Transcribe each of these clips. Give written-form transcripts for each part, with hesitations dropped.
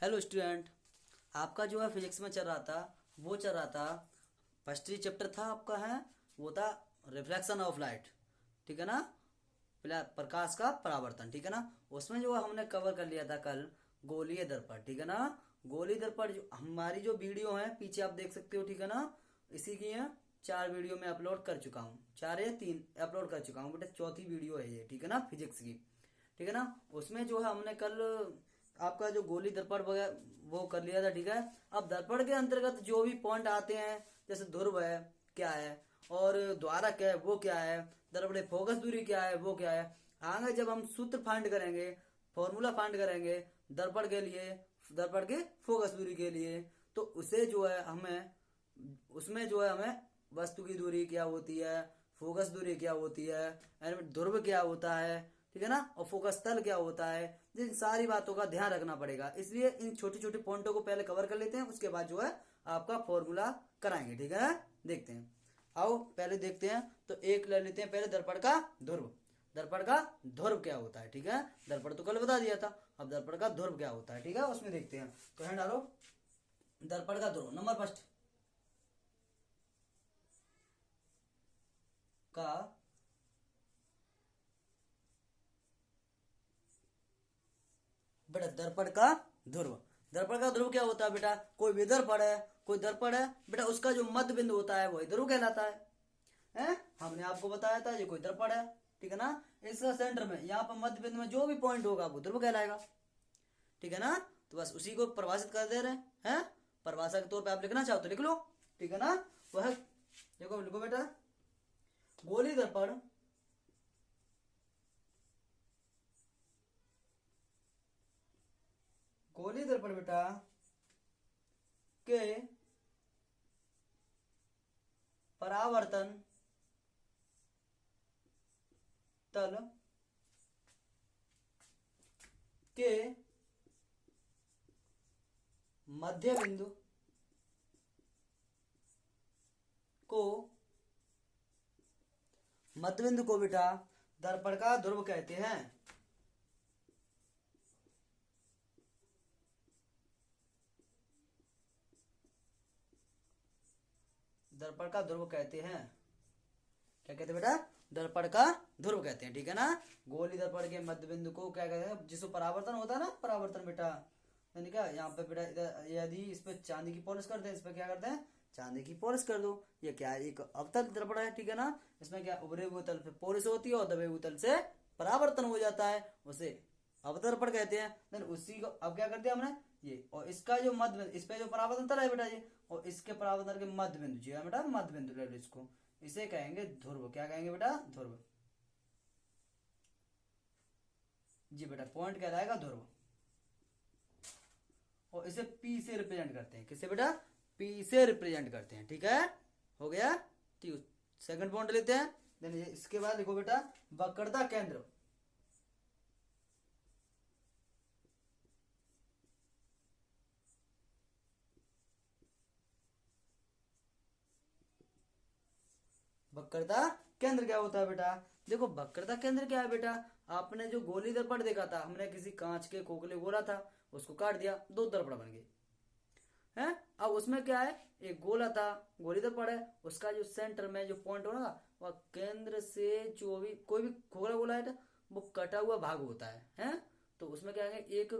Hello student. आपका जो है फिजिक्स में चल रहा था, वो चल रहा था फर्स्ट ही चैप्टर था आपका है, वो था रिफ्लेक्शन ऑफ लाइट। ठीक है ना। प्रकाश का परावर्तन। ठीक है ना। उसमें जो हमने कवर कर लिया था कल गोलीय दर्पण। ठीक है ना। गोलीय दर्पण जो हमारी जो वीडियो है पीछे आप देख सकते हो। ठीक है ना। इसी की है 4 वीडियो में अपलोड कर चुका हूँ, 4 या 3 अपलोड कर चुका हूँ बेटा, चौथी वीडियो है ये। ठीक है ना, फिजिक्स की। ठीक है ना। उसमें जो है हमने कल आपका जो गोली दर्पण वगैरह वो कर लिया था। ठीक है। अब दर्पण के अंतर्गत जो भी पॉइंट आते हैं, जैसे ध्रुव है क्या है, और द्वारक है वो क्या है, दर्पण की फोकस दूरी क्या है वो क्या है। आगे जब हम सूत्र फाइंड करेंगे, फॉर्मूला फाइंड करेंगे दर्पण के लिए, दर्पण की फोकस दूरी के लिए, तो उसे जो है हमें, उसमें जो है हमें वस्तु की दूरी क्या होती है, फोकस दूरी क्या होती है, ध्रुव क्या होता है, ठीक है ना, और फोकस तल क्या होता है, इन सारी बातों का ध्यान रखना पड़ेगा। इसलिए इन छोटे छोटे पॉइंटों को पहले कवर कर लेते हैं, उसके बाद जो है आपका फॉर्मूला कराएंगे। ठीक है। देखते हैं, आओ पहले देखते हैं। तो एक ले लेते हैं पहले दर्पण का ध्रुव। दर्पण का ध्रुव क्या होता है। ठीक है। दर्पण तो कल बता दिया था, अब दर्पण का ध्रुव क्या होता है। ठीक है, उसमें देखते हैं। तो है डालो दर्पण का ध्रुव नंबर फर्स्ट का बेटा दर्पण का ध्रुव। दर्पण का ध्रुव क्या होता है बेटा, कोई भी दर्पण है, कोई दर्पण है बेटा, उसका जो मध्य बिंदु होता है वही ध्रुव कहलाता है? हमने आपको बताया था ये कोई दर्पण है। ठीक है ना। इसका सेंटर में यहाँ पर मध्य बिंदु में जो भी पॉइंट होगा वो ध्रुव कहलाएगा। ठीक है ना। तो बस उसी को परिभाषित कर दे रहे हैं। परिभाषा के तौर पे आप लिखना चाहो तो लिख लो। ठीक है ना। वह देखो लिखो बेटा, गोली दर्पण गोली दर्पण बेटा के परावर्तन तल के मध्य बिंदु को मध्य बिंदु को बेटा दर्पण का ध्रुव कहते हैं। दर्पण का ध्रुव कहते हैं। क्या कहते हैं बेटा, दर्पण का ध्रुव कहते हैं। ठीक है ना। गोली दर्पण के मध्य बिंदु को क्या कहते हैं, जिसको परावर्तन होता है ना, परावर्तन बेटा, यानी क्या यहाँ पे बेटा यदि इस पे चांदी की पॉलिश करते हैं, इस पे क्या करते हैं, चांदी की पॉलिश कर दो। ये क्या है, एक अवतल दर्पण है। ठीक है ना। इसमें क्या उभरे हुए तल पे पॉलिश होती है और दबे हुए तल से परावर्तन हो जाता है, उसे अवतर्पण कहते हैं। देन उसी को अब क्या कर दिया हमने, ये और इसका जो मध्य बिंदु, इस पे जो परावर्तन तल है बेटा ये, और इसके परावर्तन के मध्य बिंदु जी है बेटा, मध्य बिंदु ले लो इसको, इसे कहेंगे ध्रुव। क्या कहेंगे बेटा, ध्रुव। जी बेटा पॉइंट कहलाएगा ध्रुव। और इसे पी से रिप्रेजेंट करते हैं। किससे बेटा, पी से रिप्रेजेंट करते हैं। ठीक है, हो गया। ठीक, सेकंड पॉइंट लेते हैं। देन इसके बाद लिखो बेटा वक्रता केंद्र। वक्रता केंद्र क्या होता है बेटा, देखो वक्रता केंद्र क्या है बेटा, आपने जो गोली दर्पण देखा था, हमने किसी कांच के खोखले गोला था, उसको काट दिया, दो दर्पण बन गए हैं। अब उसमें क्या है, एक गोला था, गोली दर्पण है, उसका जो सेंटर में जो पॉइंट होगा वह केंद्र से जो भी कोई भी खोखला गोला है वो कटा हुआ भाग होता है? तो उसमें क्या है, एक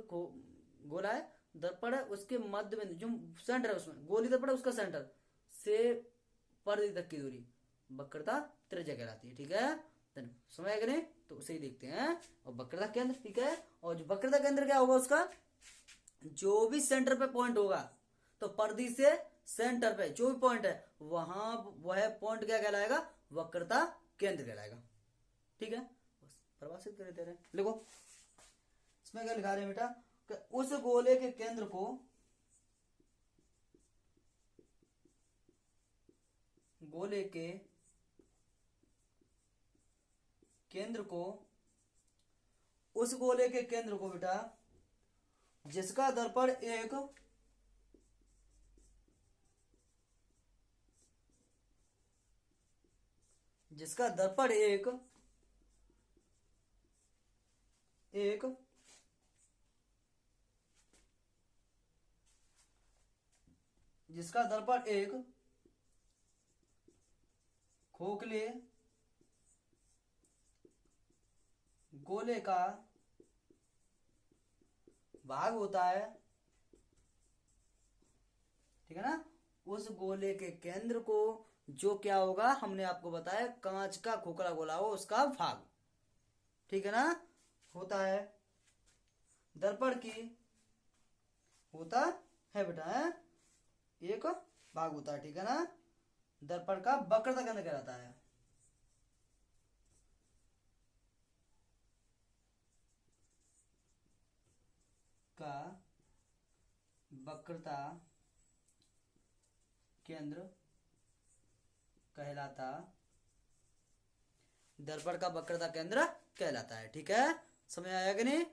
गोला है, दर्पण है, उसके मध्य में जो सेंटर है, उसमें गोली दर्पण है, उसका सेंटर से परिधि तक की दूरी वक्रता त्रिज्या कहलाती है। ठीक है, समझ आएगा नहीं, तो उसे ही देखते हैं। और वक्रता केंद्र, ठीक है, और जो वक्रता केंद्र क्या होगा, उसका जो भी सेंटर पे पॉइंट होगा, तो परिधि से सेंटर पे जो भी पॉइंट है वहां वह पॉइंट क्या कहलाएगा, वक्रता केंद्र कहलाएगा। ठीक है, बस परिभाषित कर देते रहे। लिखो इसमें क्या लिखा रहे हैं बेटा, कि उस गोले के केंद्र को, गोले के केंद्र को, उस गोले के केंद्र को बेटा जिसका दर्पण एक, जिसका दर्पण एक एक जिसका दर्पण एक खोखले गोले का भाग होता है, ठीक है ना। उस गोले के केंद्र को जो क्या होगा, हमने आपको बताया कांच का खोखला गोला हो उसका भाग, ठीक है ना, होता है। दर्पण की होता है बेटा, है एक भाग होता है, ठीक है ना। दर्पण का वक्रता केंद्र कहलाता है। का वक्रता केंद्र कहलाता, दर्पण का वक्रता केंद्र कहलाता है, ठीक है। समझ आया कि नहीं।